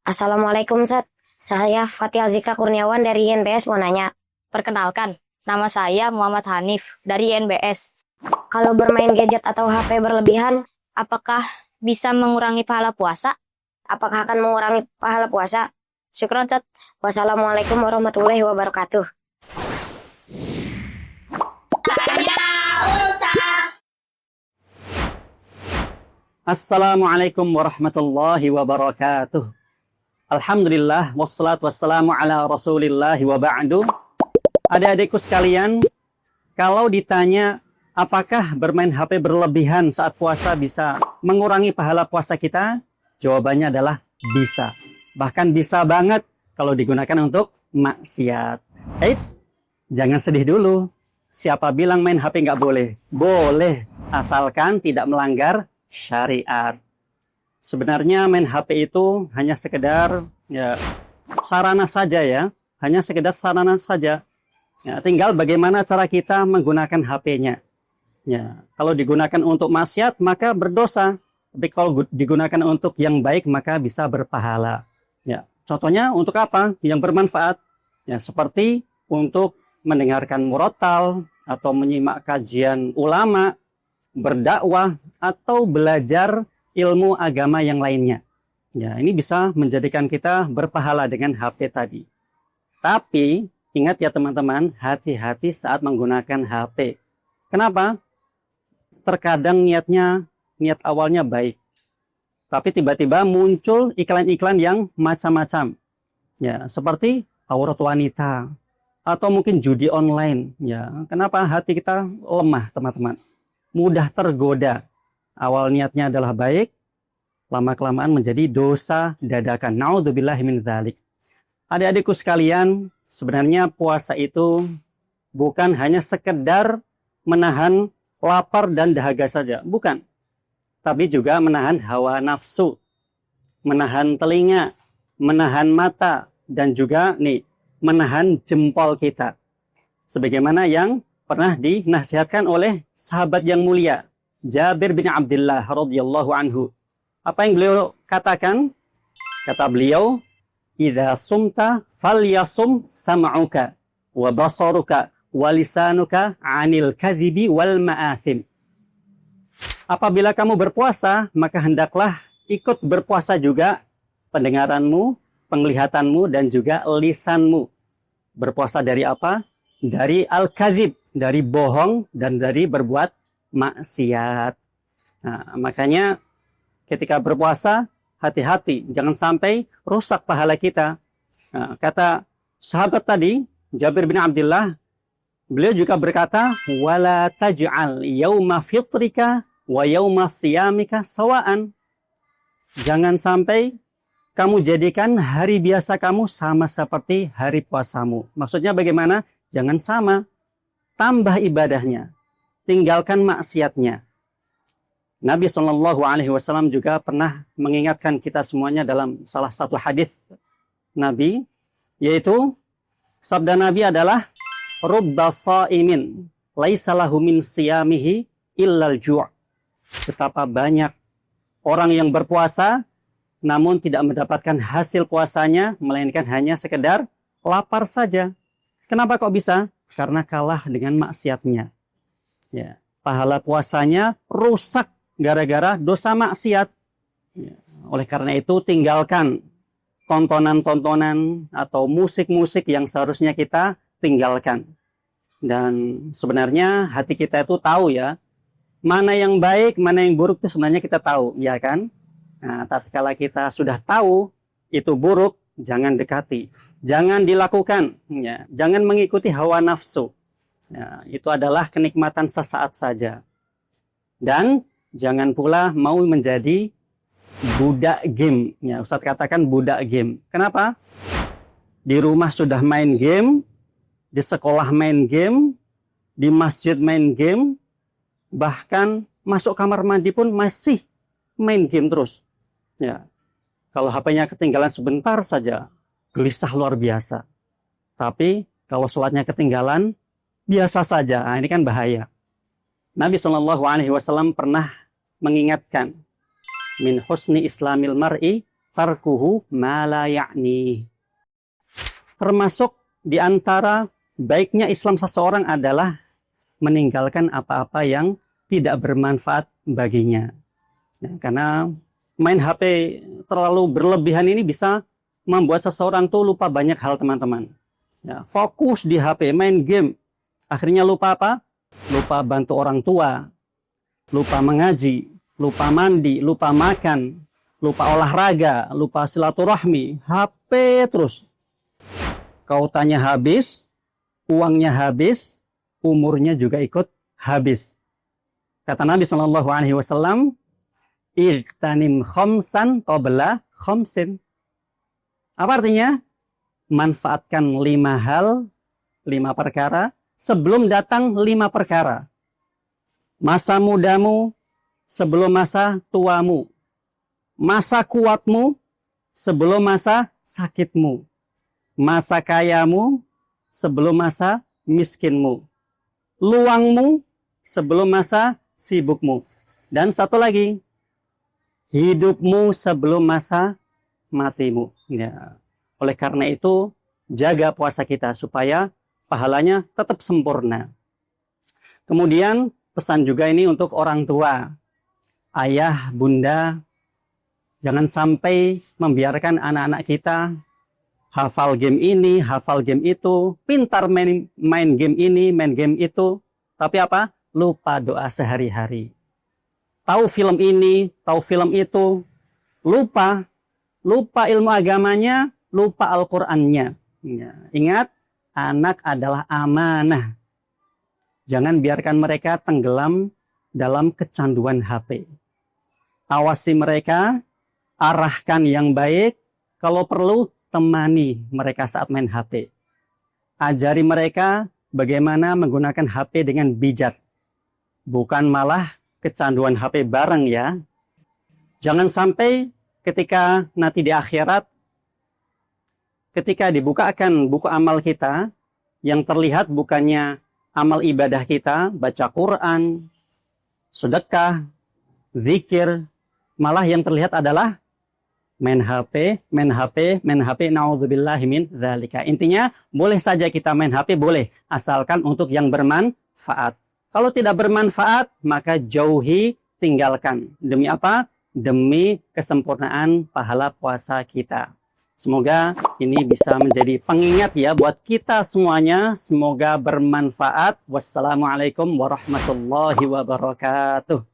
Assalamualaikum, Zat. Saya Fatia Zikra Kurniawan dari INBS mau nanya. Perkenalkan, nama saya Muhammad Hanif dari INBS. Kalau bermain gadget atau HP berlebihan, Apakah bisa mengurangi pahala puasa? apakah akan mengurangi pahala puasa? Syukron, Chat. Wassalamualaikum warahmatullahi wabarakatuh. Assalamualaikum warahmatullahi wabarakatuh. Alhamdulillah, wassalatu wassalamu ala rasulillahi wa ba'du. Adik-adikku sekalian, kalau ditanya apakah bermain HP berlebihan saat puasa bisa mengurangi pahala puasa kita? Jawabannya adalah bisa. Bahkan bisa banget kalau digunakan untuk maksiat. Jangan sedih dulu. Siapa bilang main HP nggak boleh? Boleh, asalkan tidak melanggar syariat. Sebenarnya main HP itu hanya sekedar sarana saja ya. Hanya sekedar sarana saja. Ya, tinggal bagaimana cara kita menggunakan HP-nya. Ya, kalau digunakan untuk maksiat maka berdosa. Tapi kalau digunakan untuk yang baik maka bisa berpahala. Ya, contohnya untuk apa? Yang bermanfaat. Ya, seperti untuk mendengarkan murotal atau menyimak kajian ulama, berdakwah atau belajar ilmu agama yang lainnya. Ya, ini bisa menjadikan kita berpahala dengan HP tadi. Tapi ingat ya teman-teman, hati-hati saat menggunakan HP. Kenapa? Terkadang niat awalnya baik. Tapi tiba-tiba muncul iklan-iklan yang macam-macam. Ya, seperti aurat wanita atau mungkin judi online. Ya, kenapa hati kita lemah, teman-teman? Mudah tergoda. Awal niatnya adalah baik, lama-kelamaan menjadi dosa dadakan. Na'udzubillahi min dzalik. Adik-adikku sekalian, sebenarnya puasa itu bukan hanya sekedar menahan lapar dan dahaga saja, bukan. Tapi juga menahan hawa nafsu, menahan telinga, menahan mata, dan juga menahan jempol kita. Sebagaimana yang pernah dinasihatkan oleh sahabat yang mulia, Jabir bin Abdullah radhiyallahu anhu. Apa yang beliau katakan? Kata beliau, "Idza sumta falyasum sam'uka wa basaruka wa lisanuka 'anil kadhibi wal ma'athim." Apabila kamu berpuasa, maka hendaklah ikut berpuasa juga pendengaranmu, penglihatanmu dan juga lisanmu. Berpuasa dari apa? Dari al-kadhib, dari bohong dan dari berbuat maksiat. Nah, makanya ketika berpuasa, hati-hati. Jangan sampai rusak pahala kita. Nah, kata sahabat tadi, Jabir bin Abdullah, beliau juga berkata, "Wala taj'al yauma fitrika wa yauma siyamika sawaan." Jangan sampai kamu jadikan hari biasa kamu sama seperti hari puasamu. Maksudnya bagaimana? Jangan sama. Tambah ibadahnya. Tinggalkan maksiatnya. Nabi SAW juga pernah mengingatkan kita semuanya dalam salah satu hadis Nabi, yaitu sabda Nabi adalah rubba sha'imin laisa lahu min siyamihi illal ju'. Betapa banyak orang yang berpuasa namun tidak mendapatkan hasil puasanya melainkan hanya sekedar lapar saja. Kenapa kok bisa? Karena kalah dengan maksiatnya. Ya, pahala puasanya rusak gara-gara dosa maksiat. Ya, oleh karena itu tinggalkan tontonan-tontonan atau musik-musik yang seharusnya kita tinggalkan. Dan sebenarnya hati kita itu tahu ya, mana yang baik, mana yang buruk itu sebenarnya kita tahu, ya kan? Nah, tatkala kita sudah tahu itu buruk, jangan dekati, jangan dilakukan, ya, jangan mengikuti hawa nafsu. Ya, itu adalah kenikmatan sesaat saja. Dan jangan pula mau menjadi budak game. Ya, Ustadz katakan budak game. Kenapa? Di rumah sudah main game, di sekolah main game, di masjid main game, bahkan masuk kamar mandi pun masih main game terus. Ya, kalau HP-nya ketinggalan sebentar saja, gelisah luar biasa. Tapi kalau sholatnya ketinggalan, biasa saja. Nah, ini kan bahaya. Nabi SAW pernah mengingatkan, min husni islamil mar'i tarkuhu ma la ya'ni. Termasuk di antara baiknya Islam seseorang adalah meninggalkan apa-apa yang tidak bermanfaat baginya. Ya, karena main HP terlalu berlebihan ini bisa membuat seseorang tuh lupa banyak hal, teman-teman. Ya, fokus di HP, main game. Akhirnya lupa apa? Lupa bantu orang tua, lupa mengaji, lupa mandi, lupa makan, lupa olahraga, lupa silaturahmi. HP terus. Kau tanya habis, uangnya habis, umurnya juga ikut habis. Kata Nabi SAW, "Ightanim khamsan qabla khamsin." Apa artinya? Manfaatkan 5 hal, 5 perkara, sebelum datang 5 perkara. Masa mudamu sebelum masa tuamu. Masa kuatmu sebelum masa sakitmu. Masa kayamu sebelum masa miskinmu. Luangmu sebelum masa sibukmu. Dan satu lagi, hidupmu sebelum masa matimu. Ya. Oleh karena itu, jaga puasa kita supaya pahalanya tetap sempurna. Kemudian, pesan juga ini untuk orang tua. Ayah, bunda, jangan sampai membiarkan anak-anak kita hafal game ini, hafal game itu, pintar main game ini, main game itu, tapi apa? Lupa doa sehari-hari. Tahu film ini, tahu film itu, lupa ilmu agamanya, lupa Al-Qur'annya. Ya, ingat, anak adalah amanah. Jangan biarkan mereka tenggelam dalam kecanduan HP. Awasi mereka, arahkan yang baik, kalau perlu temani mereka saat main HP. Ajari mereka bagaimana menggunakan HP dengan bijak. Bukan malah kecanduan HP bareng ya. Jangan sampai ketika nanti di akhirat, ketika dibukakan buku amal kita, yang terlihat bukannya amal ibadah kita, baca Quran, sedekah, zikir, malah yang terlihat adalah main HP, na'udzubillahi min dzalika. Intinya, boleh saja kita main HP, boleh. Asalkan untuk yang bermanfaat. Kalau tidak bermanfaat, maka jauhi, tinggalkan. Demi apa? Demi kesempurnaan pahala puasa kita. Semoga ini bisa menjadi pengingat ya buat kita semuanya. Semoga bermanfaat. Wassalamualaikum warahmatullahi wabarakatuh.